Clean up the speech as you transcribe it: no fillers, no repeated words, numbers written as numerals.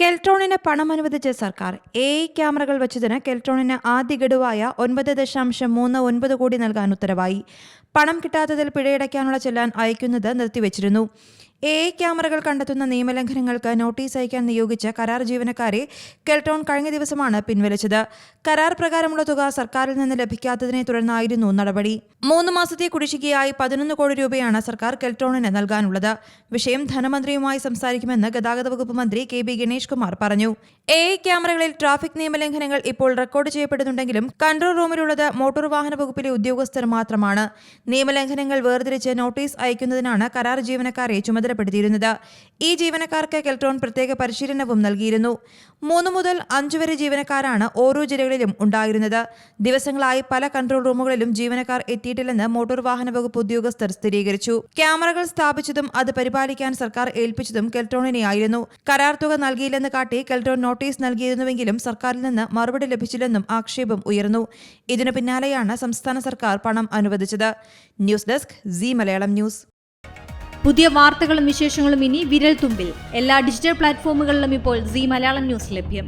കെൽട്രോണിന് പണം അനുവദിച്ച സർക്കാർ. AI ക്യാമറകൾ വച്ചതിന് കെൽട്രോണിന് ആദ്യ ഗഡുവായ 9.39 കോടി നൽകാൻ ഉത്തരവായി. പണം കിട്ടാത്തതിൽ പിഴയടയ്ക്കാനുള്ള ചെല്ലാൻ അയക്കുന്നത് നിർത്തിവച്ചിരുന്നു. AI ക്യാമറകൾ കണ്ടെത്തുന്ന നിയമലംഘനങ്ങൾക്ക് നോട്ടീസ് അയക്കാൻ നിയോഗിച്ച കരാർ ജീവനക്കാരെ കെൽട്രോൺ കഴിഞ്ഞ ദിവസമാണ് പിൻവലിച്ചത്. കരാർ പ്രകാരമുള്ള തുക സർക്കാരിൽ നിന്ന് ലഭിക്കാത്തതിനെ തുടർന്നായിരുന്നു നടപടി. 3 മാസത്തെ കുടിശ്ശികയായി 11 കോടി രൂപയാണ് സർക്കാർ കെൽട്രോണിന് നൽകാനുള്ളത്. വിഷയം ധനമന്ത്രിയുമായി സംസാരിക്കുമെന്ന് ഗതാഗത വകുപ്പ് മന്ത്രി KB ഗണേഷ് കുമാർ പറഞ്ഞു. AI ക്യാമറകളിൽ ട്രാഫിക് നിയമലംഘനങ്ങൾ ഇപ്പോൾ റെക്കോർഡ് ചെയ്യപ്പെടുന്നുണ്ടെങ്കിലും കൺട്രോൾ റൂമിലുള്ളത് മോട്ടോർ വാഹന വകുപ്പിലെ ഉദ്യോഗസ്ഥർ മാത്രമാണ്. നിയമലംഘനങ്ങൾ വേർതിരിച്ച് നോട്ടീസ് അയക്കുന്നതിനാണ് കരാർ ജീവനക്കാരെ ചുമതലപ്പെടുത്തിയിരുന്നത്. ഈ ജീവനക്കാർക്ക് കെൽട്രോൺ പ്രത്യേക പരിശീലനവും നൽകിയിരുന്നു. 3 മുതൽ 5 വരെ ജീവനക്കാരാണ് ഓരോ ജില്ലകളിലും ഉണ്ടായിരുന്നത്. ദിവസങ്ങളായി പല കൺട്രോൾ റൂമുകളിലും ജീവനക്കാർ എത്തിയിട്ടില്ലെന്ന് മോട്ടോർ വാഹന വകുപ്പ് ഉദ്യോഗസ്ഥർ സ്ഥിരീകരിച്ചു. ക്യാമറകൾ സ്ഥാപിച്ചതും അത് പരിപാലിക്കാൻ സർക്കാർ ഏൽപ്പിച്ചതും കെൽട്രോണിനെയായിരുന്നു. കരാർ തുക നൽകിയില്ലെന്ന് കാട്ടി കെൽട്രോൺ നോട്ടീസ് നൽകിയിരുന്നുവെങ്കിലും സർക്കാരിൽ നിന്ന് മറുപടി ലഭിച്ചില്ലെന്നും ആക്ഷേപം ഉയർന്നു. ഇതിനു പിന്നാലെയാണ് സംസ്ഥാന സർക്കാർ പണം അനുവദിച്ചത്. News desk Zee Malayalam news. പുതിയ വാർത്തകളും വിശേഷങ്ങളും ഇനി വിരൽ തുമ്പിൽ. എല്ലാ ഡിജിറ്റൽ പ്ലാറ്റ്ഫോമുകളിലും ഇപ്പോൾ സീ മലയാളം ന്യൂസ് ലഭ്യം.